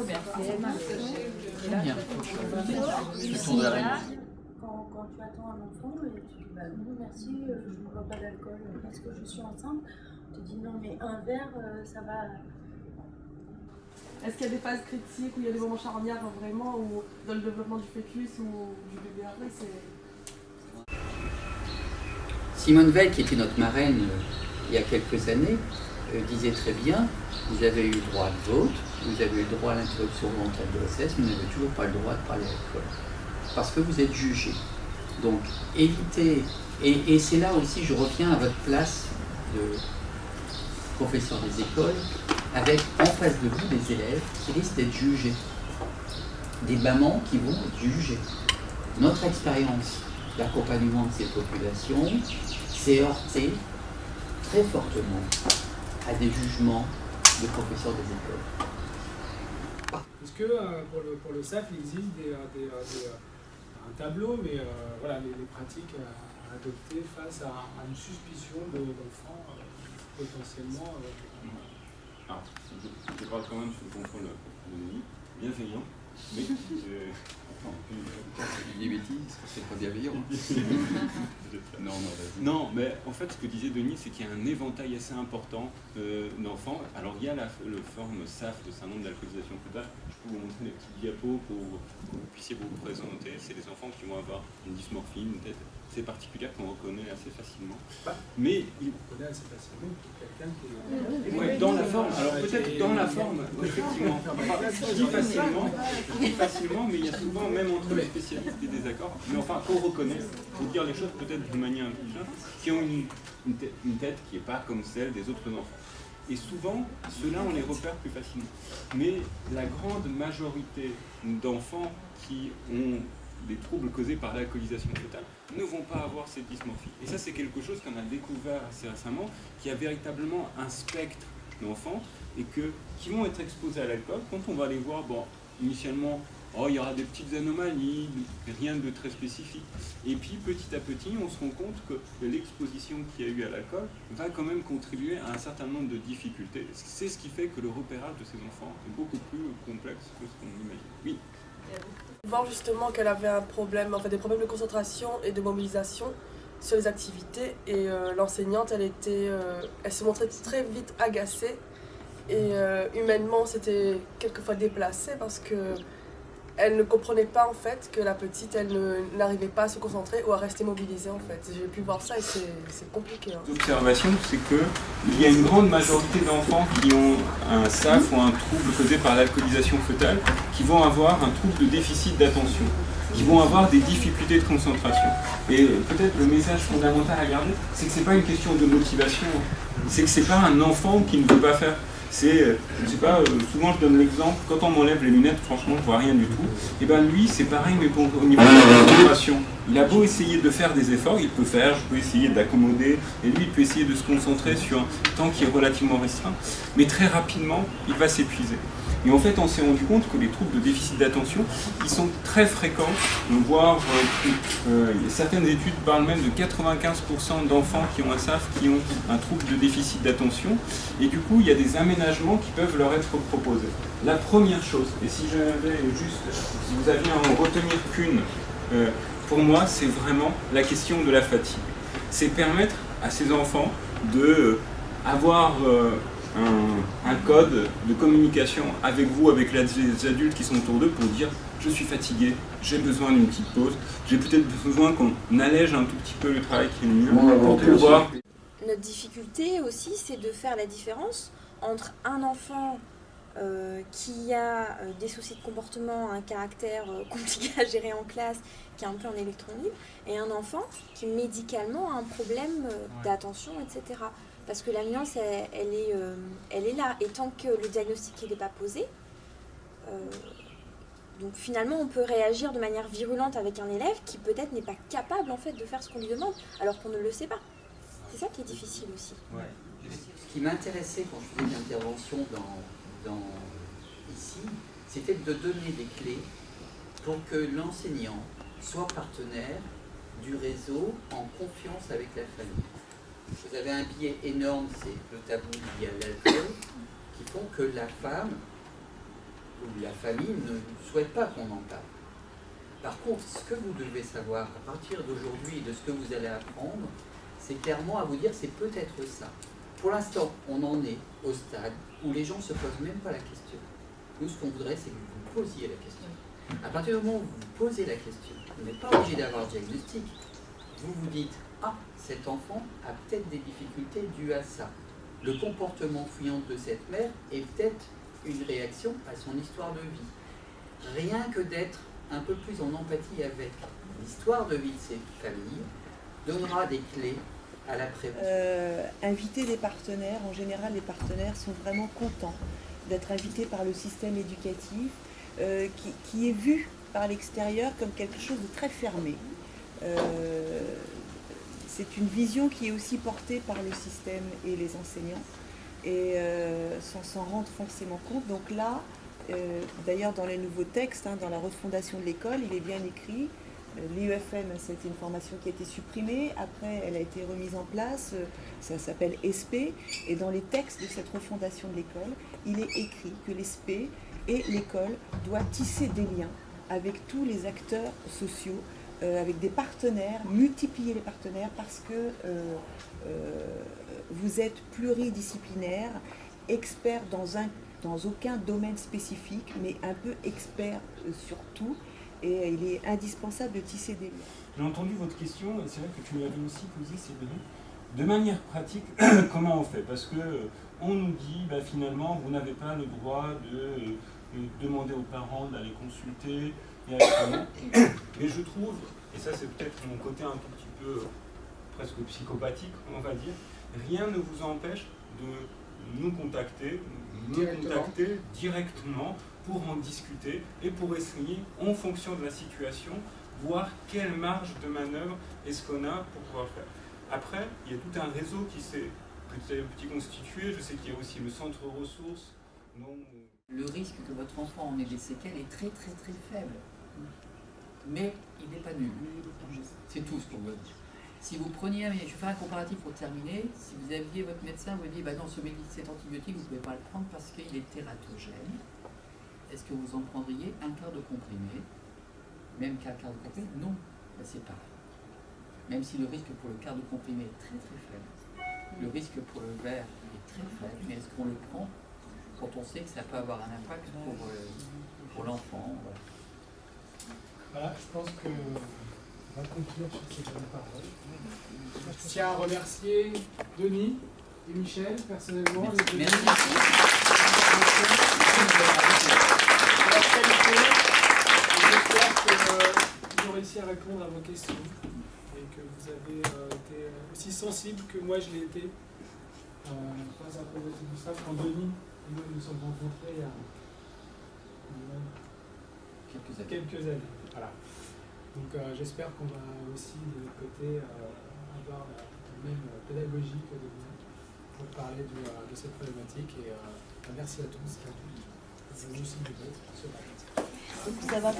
Robert. Très bien. Le tour de la réunion. Quand tu attends un enfant et tu dis bah non merci, je ne bois pas d'alcool parce que je suis enceinte, on te dit non mais un verre ça va. Est-ce qu'il y a des phases critiques où il y a des moments charnières vraiment où dans le développement du fœtus ou du bébé après c'est... Simone Veil, qui était notre marraine il y a quelques années, disait très bien, vous avez eu le droit de vote, vous avez eu le droit à l'interruption volontaire de grossesse, vous n'avez toujours pas le droit de parler à l'école. Parce que vous êtes jugé. Donc évitez, et c'est là aussi je reviens à votre place de professeur des écoles, avec en face de vous des élèves qui risquent d'être jugés. Des mamans qui vont être jugées. Notre expérience d'accompagnement de ces populations s'est heurtée très fortement à des jugements de professeurs des écoles. Est-ce que pour le SAF, il existe un tableau, mais voilà, les pratiques à adopter face à une suspicion d'enfants potentiellement Alors, je parle quand même sous le contrôle de Denis, bienveillant, mais des bêtises, c'est pas bienveillant. Non, mais en fait, ce que disait Denis, c'est qu'il y a un éventail assez important d'enfants. Alors, il y a le forme SAF, de syndrome d'alcoolisation fœtale. Je peux vous montrer des petits diapos pour que vous puissiez vous présenter. C'est des enfants qui vont avoir une dysmorphie, une tête assez particulière qu'on reconnaît assez facilement. Mais on connaît assez facilement quelqu'un qui est... Ouais, dans la forme, alors peut-être dans la forme, effectivement. Je dis facilement, mais il y a souvent, même entre les spécialistes, des désaccords. Mais enfin, qu'on reconnaît, pour dire les choses peut-être de manière intelligente, qui ont une tête qui n'est pas comme celle des autres enfants. Et souvent, ceux-là, on les repère plus facilement. Mais la grande majorité d'enfants qui ont des troubles causés par l'alcoolisation fœtale ne vont pas avoir cette dysmorphie. Et ça, c'est quelque chose qu'on a découvert assez récemment, qu'il y a véritablement un spectre d'enfants et qui vont être exposés à l'alcool. Quand on va les voir, bon, initialement, il y aura des petites anomalies, rien de très spécifique. Et puis, petit à petit, on se rend compte que l'exposition qu'il y a eu à l'alcool va quand même contribuer à un certain nombre de difficultés. C'est ce qui fait que le repérage de ces enfants est beaucoup plus complexe que ce qu'on imagine. Oui. Voir justement qu'elle avait un problème, en fait, des problèmes de concentration et de mobilisation sur les activités et l'enseignante elle se montrait très vite agacée et humainement c'était quelquefois déplacé parce que elle ne comprenait pas en fait que la petite elle n'arrivait pas à se concentrer ou à rester mobilisée en fait. J'ai pu voir ça et c'est compliqué. L'observation, c'est qu'il y a une grande majorité d'enfants qui ont un SAF ou un trouble causé par l'alcoolisation fœtale qui vont avoir un trouble de déficit d'attention, qui vont avoir des difficultés de concentration. Et peut-être le message fondamental à garder, c'est que ce n'est pas une question de motivation, c'est que ce n'est pas un enfant qui ne veut pas faire. C'est, je sais pas, souvent je donne l'exemple, quand on m'enlève les lunettes, franchement je vois rien du tout, et bien lui c'est pareil mais au niveau de la concentration. Il a beau essayer de faire des efforts, il peut faire, je peux essayer d'accommoder, et lui il peut essayer de se concentrer sur un temps qui est relativement restreint, mais très rapidement il va s'épuiser. Et en fait, on s'est rendu compte que les troubles de déficit d'attention, ils sont très fréquents, voire certaines études parlent même de 95% d'enfants qui ont un SAF, qui ont un trouble de déficit d'attention, et du coup, il y a des aménagements qui peuvent leur être proposés. La première chose, et si vous aviez à en retenir qu'une, pour moi, c'est vraiment la question de la fatigue. C'est permettre à ces enfants de avoir un code de communication avec vous, avec les adultes qui sont autour d'eux pour dire je suis fatigué, j'ai besoin d'une petite pause, j'ai peut-être besoin qu'on allège un tout petit peu le travail qui est le mien pour pouvoir... Notre difficulté aussi, c'est de faire la différence entre un enfant qui a des soucis de comportement, un caractère compliqué à gérer en classe, qui est un peu en électron libre, et un enfant qui médicalement a un problème d'attention, etc. Parce que la nuance, elle est là. Et tant que le diagnostic n'est pas posé, donc finalement, on peut réagir de manière virulente avec un élève qui peut-être n'est pas capable en fait, de faire ce qu'on lui demande, alors qu'on ne le sait pas. C'est ça qui est difficile aussi. Ouais. Ce qui m'intéressait quand je faisais l'intervention ici, c'était de donner des clés pour que l'enseignant soit partenaire du réseau en confiance avec la famille. Vous avez un biais énorme, c'est le tabou lié à l'alcool, qui font que la femme où la famille ne souhaite pas qu'on en parle. Par contre, ce que vous devez savoir à partir d'aujourd'hui, de ce que vous allez apprendre, c'est clairement à vous dire c'est peut-être ça. Pour l'instant, on en est au stade où les gens ne se posent même pas la question. Nous, ce qu'on voudrait, c'est que vous posiez la question. À partir du moment où vous posez la question, vous n'êtes pas obligé d'avoir de diagnostic. Vous vous dites, ah, cet enfant a peut-être des difficultés dues à ça. Le comportement fuyant de cette mère est peut-être une réaction à son histoire de vie. Rien que d'être un peu plus en empathie avec l'histoire de vie de ces familles donnera des clés à la prévention. Inviter des partenaires, en général les partenaires sont vraiment contents d'être invités par le système éducatif qui est vu par l'extérieur comme quelque chose de très fermé. C'est une vision qui est aussi portée par le système et les enseignants et sans s'en rendre forcément compte. Donc là, d'ailleurs dans les nouveaux textes, dans la refondation de l'école, il est bien écrit. L'IEFM, c'est une formation qui a été supprimée, après elle a été remise en place, ça s'appelle ESP, et dans les textes de cette refondation de l'école, il est écrit que l'ESP et l'école doivent tisser des liens avec tous les acteurs sociaux, avec des partenaires, multiplier les partenaires parce que vous êtes pluridisciplinaire, expert dans aucun domaine spécifique, mais un peu expert sur tout. Et il est indispensable de tisser des liens. J'ai entendu votre question, et c'est vrai que tu me l'avais aussi posée, Séverine. De manière pratique, comment on fait? Parce qu'on nous dit, finalement, vous n'avez pas le droit de demander aux parents d'aller consulter directement. Mais je trouve, et ça c'est peut-être mon côté un tout petit peu presque psychopathique, on va dire, rien ne vous empêche de nous contacter, directement pour en discuter et pour essayer, en fonction de la situation, voir quelle marge de manœuvre est-ce qu'on a pour pouvoir faire. Après, il y a tout un réseau qui s'est petit constitué. Je sais qu'il y a aussi le centre ressources. Le risque que votre enfant en ait des séquelles est très très très faible. Mais il n'est pas nul. C'est tout ce qu'on veut dire. Si vous preniez, je vais faire un comparatif pour terminer, si vous aviez votre médecin vous dit, non, cet antibiotique, vous ne pouvez pas le prendre parce qu'il est tératogène, est-ce que vous en prendriez un quart de comprimé? Même qu'un quart de comprimé? Non, c'est pareil. Même si le risque pour le quart de comprimé est très très faible, le risque pour le verre est très faible, mais est-ce qu'on le prend quand on sait que ça peut avoir un impact pour l'enfant? Voilà, je pense qu'on va conclure sur ces bonnes paroles. Je tiens à remercier Denis et Michel, personnellement. Merci. J'espère que vous aurez réussi à répondre à vos questions et que vous avez été aussi sensible que moi je l'ai été face à la problématique du SAF quand Denis et moi nous sommes rencontrés il y a quelques années. Voilà. Donc j'espère qu'on va aussi de notre côté avoir la même pédagogie que Denis pour parler de cette problématique et merci à tous et à toutes. Je vous remercie de votre ce matin. Ça va